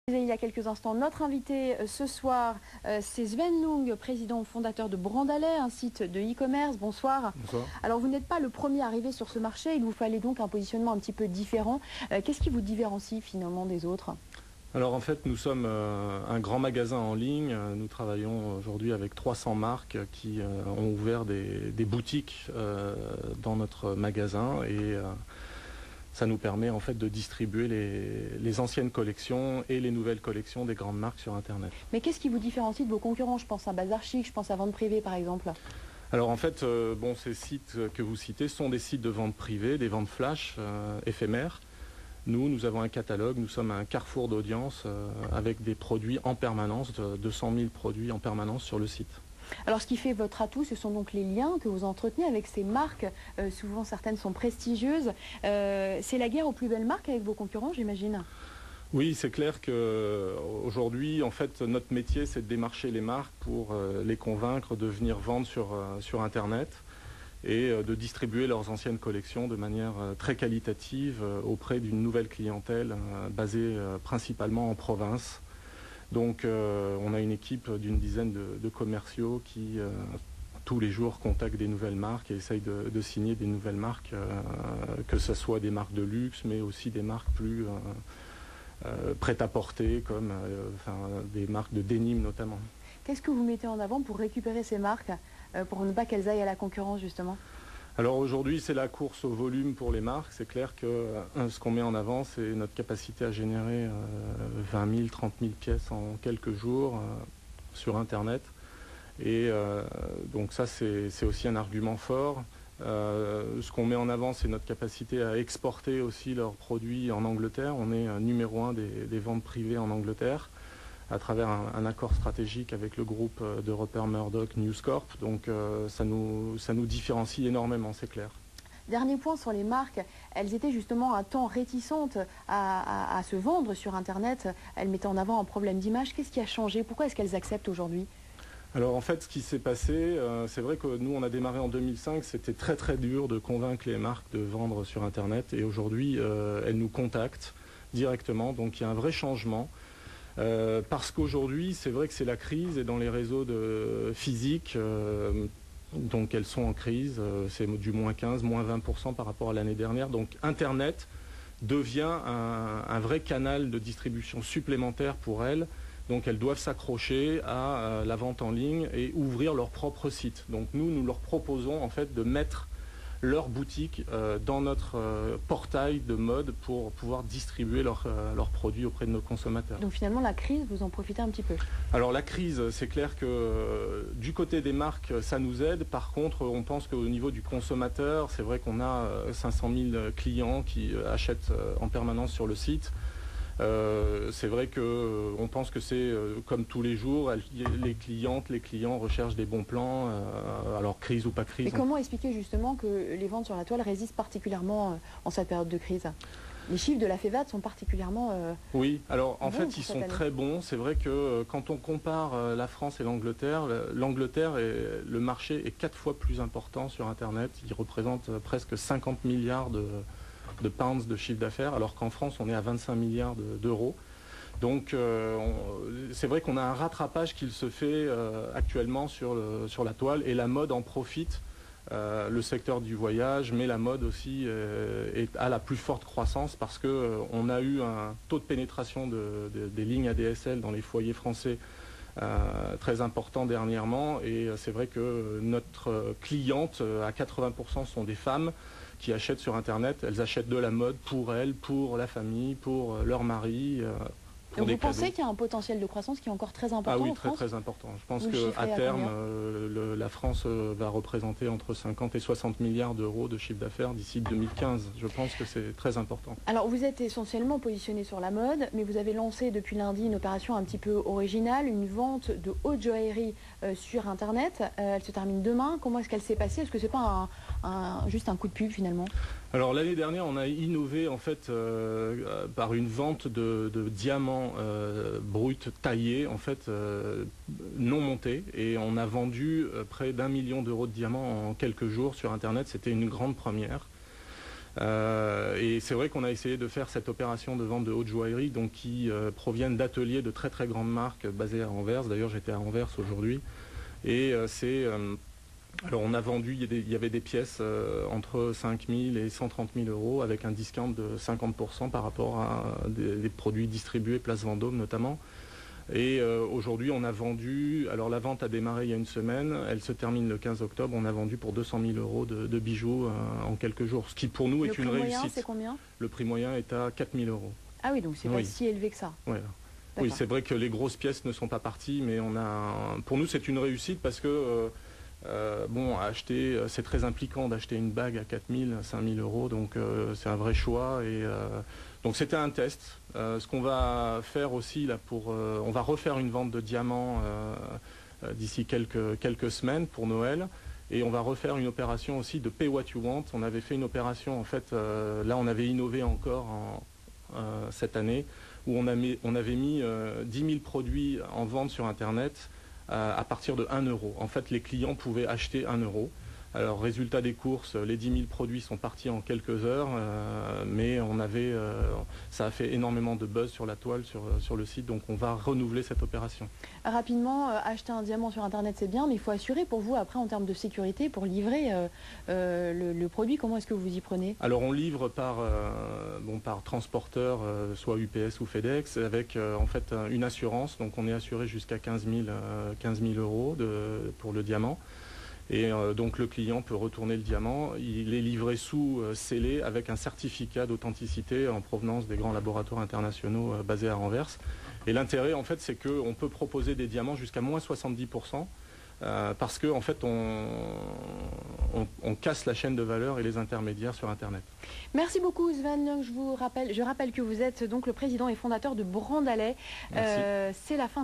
Il y a quelques instants, notre invité ce soir, c'est Sven Lung, président fondateur de Brandalais, un site de e-commerce. Bonsoir. Bonsoir. Alors vous n'êtes pas le premier arrivé sur ce marché, il vous fallait donc un positionnement un petit peu différent. Qu'est-ce qui vous différencie finalement des autres? Alors en fait, nous sommes un grand magasin en ligne. Nous travaillons aujourd'hui avec 300 marques qui ont ouvert des boutiques dans notre magasin et ça nous permet en fait de distribuer les anciennes collections et les nouvelles collections des grandes marques sur Internet. Mais qu'est-ce qui vous différencie de vos concurrents? Je pense à Bazar Chic, je pense à Vente Privée par exemple. Alors en fait, ces sites que vous citez sont des sites de vente privée, des ventes flash éphémères. Nous avons un catalogue, nous sommes un carrefour d'audience avec des produits en permanence, 200 000 produits en permanence sur le site. Alors ce qui fait votre atout, ce sont donc les liens que vous entretenez avec ces marques. Souvent certaines sont prestigieuses. C'est la guerre aux plus belles marques avec vos concurrents, j'imagine? Oui, c'est clair qu'aujourd'hui, en fait, notre métier, c'est de démarcher les marques pour les convaincre de venir vendre sur Internet et de distribuer leurs anciennes collections de manière très qualitative auprès d'une nouvelle clientèle basée principalement en province. Donc on a une équipe d'une dizaine de commerciaux qui tous les jours contactent des nouvelles marques et essayent de signer des nouvelles marques, que ce soit des marques de luxe mais aussi des marques plus prêt-à-porter comme des marques de denim notamment. Qu'est-ce que vous mettez en avant pour récupérer ces marques, pour ne pas qu'elles aillent à la concurrence justement? Alors aujourd'hui, c'est la course au volume pour les marques. C'est clair que ce qu'on met en avant, c'est notre capacité à générer 20 000, 30 000 pièces en quelques jours sur Internet. Et donc ça, c'est aussi un argument fort. Ce qu'on met en avant, c'est notre capacité à exporter aussi leurs produits en Angleterre. On est numéro 1 des ventes privées en Angleterre, à travers un accord stratégique avec le groupe de Rupert Murdoch News Corp. Donc ça nous différencie énormément, c'est clair. Dernier point sur les marques, elles étaient justement un temps réticentes à se vendre sur Internet. Elles mettaient en avant un problème d'image. Qu'est-ce qui a changé? Pourquoi est-ce qu'elles acceptent aujourd'hui? Alors en fait, ce qui s'est passé, c'est vrai que nous, on a démarré en 2005. C'était très très dur de convaincre les marques de vendre sur Internet. Et aujourd'hui, elles nous contactent directement. Donc il y a un vrai changement. Parce qu'aujourd'hui, c'est vrai que c'est la crise et dans les réseaux physiques, donc elles sont en crise, c'est du moins 15, moins 20% par rapport à l'année dernière. Donc Internet devient un vrai canal de distribution supplémentaire pour elles. Donc elles doivent s'accrocher à la vente en ligne et ouvrir leur propre site. Donc nous leur proposons en fait de mettre leur boutique dans notre portail de mode pour pouvoir distribuer leurs produits auprès de nos consommateurs. Donc finalement la crise, vous en profitez un petit peu? Alors la crise, c'est clair que du côté des marques, ça nous aide. Par contre, on pense qu'au niveau du consommateur, c'est vrai qu'on a 500 000 clients qui achètent en permanence sur le site. C'est vrai qu'on pense que c'est comme tous les jours, les clients recherchent des bons plans, alors crise ou pas crise. Mais comment expliquer justement que les ventes sur la toile résistent particulièrement en cette période de crise? Les chiffres de la FEVAD sont particulièrement oui, alors en fait ils sont année. très bons. C'est vrai que quand on compare la France et l'Angleterre, le marché est 4 fois plus important sur Internet. Il représente presque 50 milliards de pounds de chiffre d'affaires, alors qu'en France, on est à 25 milliards d'euros. Donc, c'est vrai qu'on a un rattrapage qui se fait actuellement sur la toile, et la mode en profite. Le secteur du voyage, mais la mode aussi a la plus forte croissance parce qu'on a eu un taux de pénétration des lignes ADSL dans les foyers français très important dernièrement, et c'est vrai que notre cliente à 80% sont des femmes qui achètent sur Internet. Elles achètent de la mode pour elles, pour la famille, pour leur mari. Donc vous pensez qu'il y a un potentiel de croissance qui est encore très important en France? Ah oui, très important. Je pense qu'à terme, la France va représenter entre 50 et 60 milliards d'euros de chiffre d'affaires d'ici 2015. Je pense que c'est très important. Alors vous êtes essentiellement positionné sur la mode, mais vous avez lancé depuis lundi une opération un petit peu originale, une vente de haute joaillerie sur Internet. Elle se termine demain. Comment est-ce qu'elle s'est passée? Est-ce que c'est pas juste un coup de pub finalement? Alors l'année dernière, on a innové en fait par une vente de diamants bruts taillés, en fait non montés, et on a vendu près d'1 million d'euros de diamants en quelques jours sur Internet. C'était une grande première. Et c'est vrai qu'on a essayé de faire cette opération de vente de haute joaillerie, donc qui proviennent d'ateliers de très très grandes marques basées à Anvers. D'ailleurs, j'étais à Anvers aujourd'hui. Et alors on a vendu, il y avait des pièces entre 5 000 et 130 000 euros avec un discount de 50% par rapport à des produits distribués Place Vendôme notamment. Et aujourd'hui, on a vendu, alors la vente a démarré il y a une semaine, elle se termine le 15 octobre, on a vendu pour 200 000 euros de bijoux en quelques jours, ce qui pour nous est une réussite. Le prix moyen, c'est combien? Le prix moyen est à 4 000 euros. Ah oui, donc c'est pas si élevé que ça. Voilà. Oui, c'est vrai que les grosses pièces ne sont pas parties, mais pour nous c'est une réussite parce que bon, acheter, c'est très impliquant d'acheter une bague à 4 000, 5 000 euros, donc c'est un vrai choix. Et donc c'était un test. Ce qu'on va faire aussi là, on va refaire une vente de diamants d'ici quelques semaines pour Noël. Et on va refaire une opération aussi de Pay What You Want. On avait fait une opération, en fait, là on avait innové encore cette année, où on avait mis 10 000 produits en vente sur Internet à partir de 1 euro. En fait, les clients pouvaient acheter 1 euro. Alors, résultat des courses, les 10 000 produits sont partis en quelques heures, mais ça a fait énormément de buzz sur la toile, sur le site, donc on va renouveler cette opération. Rapidement, acheter un diamant sur Internet, c'est bien, mais il faut assurer pour vous, après, en termes de sécurité, pour livrer le produit, comment est-ce que vous y prenez? Alors, on livre par transporteur, soit UPS ou FedEx, avec en fait une assurance, donc on est assuré jusqu'à 15 000 euros pour le diamant. Et donc le client peut retourner le diamant, il est livré sous scellé avec un certificat d'authenticité en provenance des grands laboratoires internationaux basés à Anvers. Et l'intérêt en fait c'est qu'on peut proposer des diamants jusqu'à moins 70% parce qu'en fait on casse la chaîne de valeur et les intermédiaires sur Internet. Merci beaucoup Sven, je rappelle que vous êtes donc le président et fondateur de Brandalais. C'est la fin.